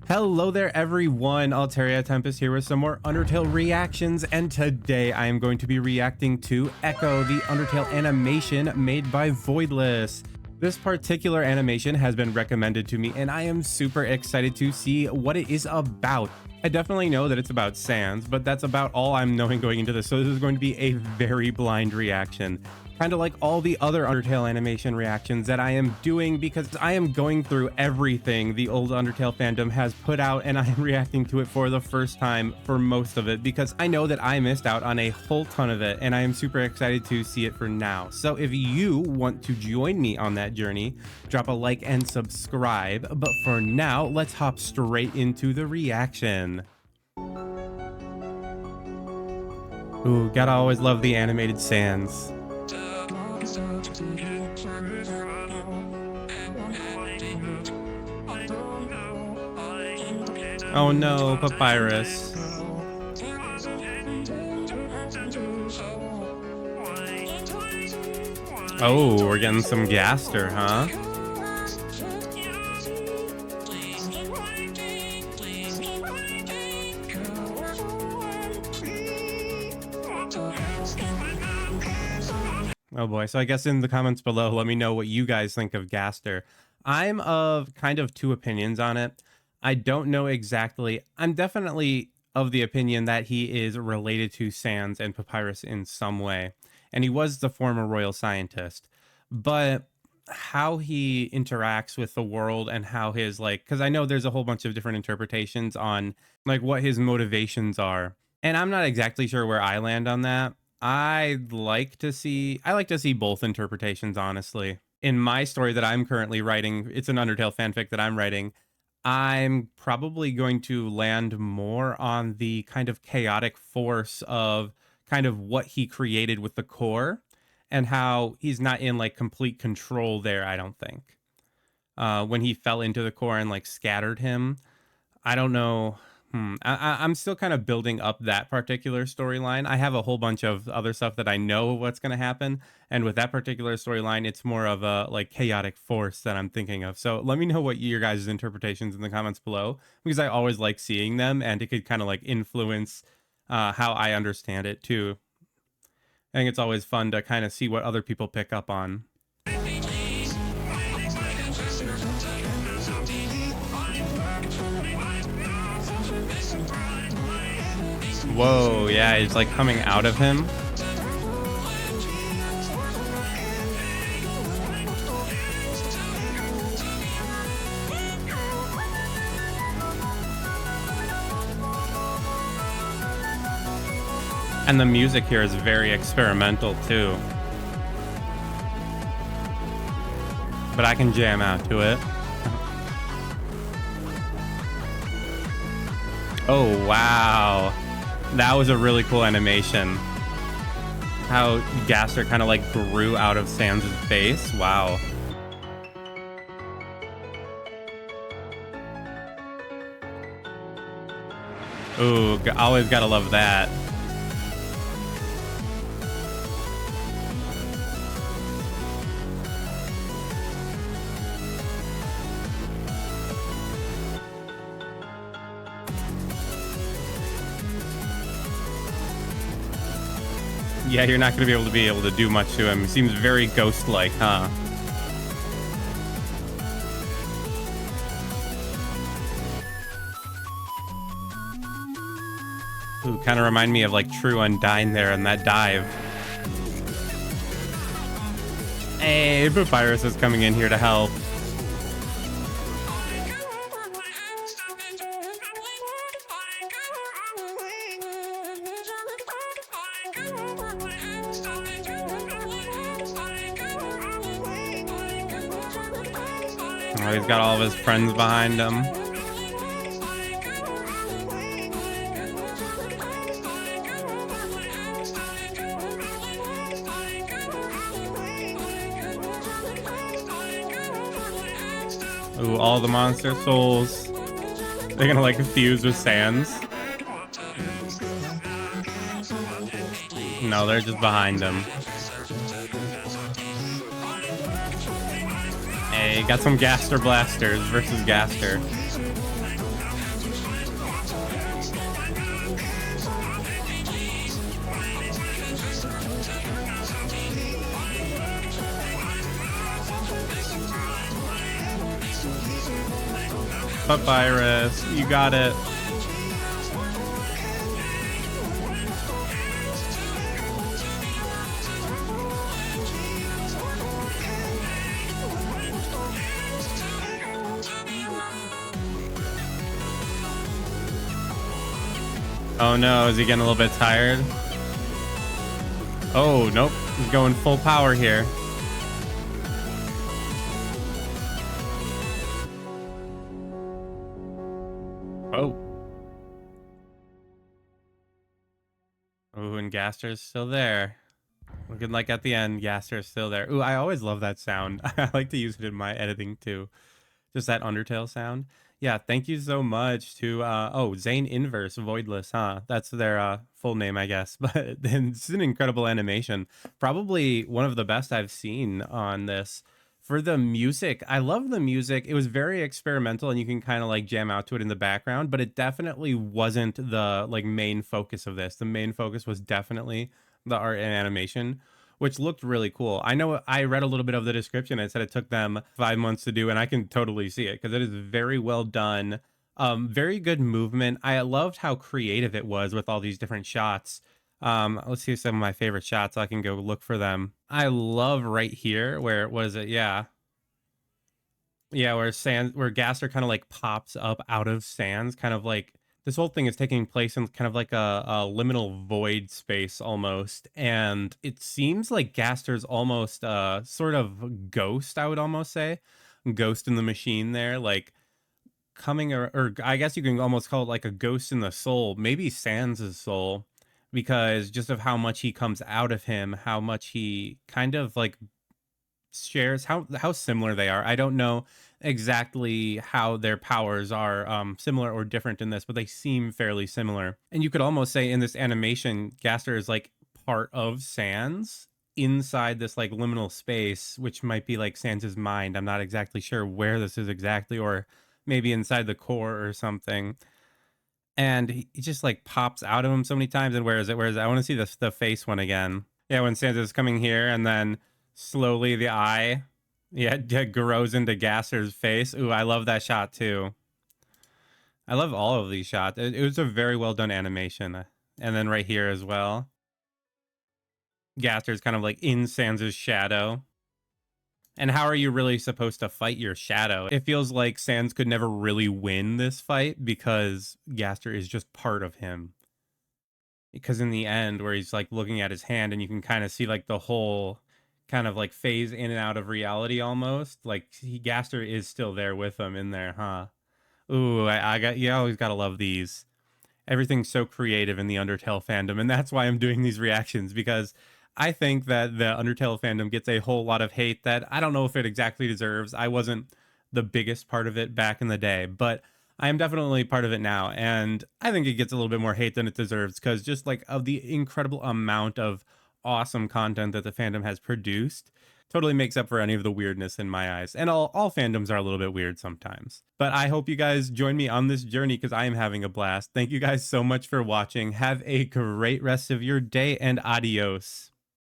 Hello there everyone, Alteria Tempest here with some more Undertale reactions, and today I am going to be reacting to Echo, the Undertale animation made by Voidless. This particular animation has been recommended to me and I am super excited to see what it is about. I definitely know that it's about Sans, but that's about all I'm knowing going into this, so this is going to be a very blind reaction. Kind of like all the other Undertale animation reactions that I am doing, because I am going through everything the old Undertale fandom has put out and I am reacting to it for the first time for most of it, because I know that I missed out on a whole ton of it and I am super excited to see it for now. So if you want to join me on that journey, drop a like and subscribe. But for now, let's hop straight into the reaction. Ooh, gotta always love the animated Sans. Oh no, Papyrus. Oh, we're getting some Gaster, huh? Oh boy, so I guess in the comments below, let me know what you guys think of Gaster. I'm of kind of two opinions on it. I don't know exactly. I'm definitely of the opinion that he is related to Sans and Papyrus in some way, and he was the former royal scientist. But how he interacts with the world and how his, like, because I know there's a whole bunch of different interpretations on like what his motivations are, and I'm not exactly sure where I land on that. I like to see both interpretations, honestly. In my story that I'm currently writing, it's an Undertale fanfic that I'm writing. I'm probably going to land more on the kind of chaotic force of kind of what he created with the core, and how he's not in like complete control there, I don't think. When he fell into the core and like scattered him, I don't know. I'm still kind of building up that particular storyline. I have a whole bunch of other stuff that I know what's going to happen. And with that particular storyline, it's more of a like chaotic force that I'm thinking of. So let me know what your guys' interpretations in the comments below, because I always like seeing them and it could kind of like influence how I understand it too. I think it's always fun to kind of see what other people pick up on. Whoa, yeah, it's like coming out of him. And the music here is very experimental too. But I can jam out to it. Oh, wow. That was a really cool animation. How Gaster kind of like grew out of Sans' face. Wow. Ooh, always gotta love that. Yeah, you're not going to be able to do much to him. He seems very ghost-like, huh? Ooh, kind of remind me of like True Undyne there in that dive. Hey, Papyrus is coming in here to help. Oh, he's got all of his friends behind him. Ooh, all the monster souls. They're gonna like fuse with Sans. No, they're just behind him. Hey, got some Gaster blasters versus Gaster. Papyrus, you got it. Oh no, is he getting a little bit tired? Oh, nope. He's going full power here. Oh. Oh, and Gaster's still there. Looking like at the end, Gaster's still there. Ooh, I always love that sound. I like to use it in my editing too. Just that Undertale sound. Yeah, thank you so much to Zane Inverse Voidless, huh? That's their full name, I guess. But then it's an incredible animation. Probably one of the best I've seen on this. For the music, I love the music. It was very experimental and you can kind of like jam out to it in the background, but it definitely wasn't the like main focus of this. The main focus was definitely the art and animation, which looked really cool. I know I read a little bit of the description. It said it took them 5 months to do, and I can totally see it because it is very well done. Very good movement. I loved how creative it was with all these different shots. Let's see some of my favorite shots. So I can go look for them. I love right here where was it? Yeah, yeah, where Gaster kind of like pops up out of sands, kind of like this whole thing is taking place in kind of like a liminal void space almost, and it seems like Gaster's almost sort of ghost, I would almost say, ghost in the machine there, like coming or I guess you can almost call it like a ghost in the soul, maybe Sans' soul, because just of how much he comes out of him, how much he kind of like shares how similar they are. I don't know exactly how their powers are similar or different in this, but they seem fairly similar. And you could almost say in this animation, Gaster is like part of Sans inside this like liminal space, which might be like Sans's mind. I'm not exactly sure where this is exactly, or maybe inside the core or something. And he just like pops out of him so many times. And where is it? Where is it? I want to see the face one again. Yeah, when Santa's coming here and then slowly the eye, yeah, grows into Gaster's face. Ooh, I love that shot too. I love all of these shots. It was a very well done animation. And then right here as well, Gaster's kind of like in Sans' shadow. And how are you really supposed to fight your shadow? It feels like Sans could never really win this fight because Gaster is just part of him. Because in the end where he's like looking at his hand and you can kind of see like the whole kind of like phase in and out of reality almost like Gaster is still there with him in there, huh? Ooh, I got you always gotta love these. Everything's so creative in the Undertale fandom, and that's why I'm doing these reactions because I think that the Undertale fandom gets a whole lot of hate that I don't know if it exactly deserves. I wasn't the biggest part of it back in the day, but I am definitely part of it now, and I think it gets a little bit more hate than it deserves because just like of the incredible amount of awesome content that the fandom has produced totally makes up for any of the weirdness in my eyes. And all fandoms are a little bit weird sometimes. But I hope you guys join me on this journey because I am having a blast. Thank you guys so much for watching. Have a great rest of your day and adios.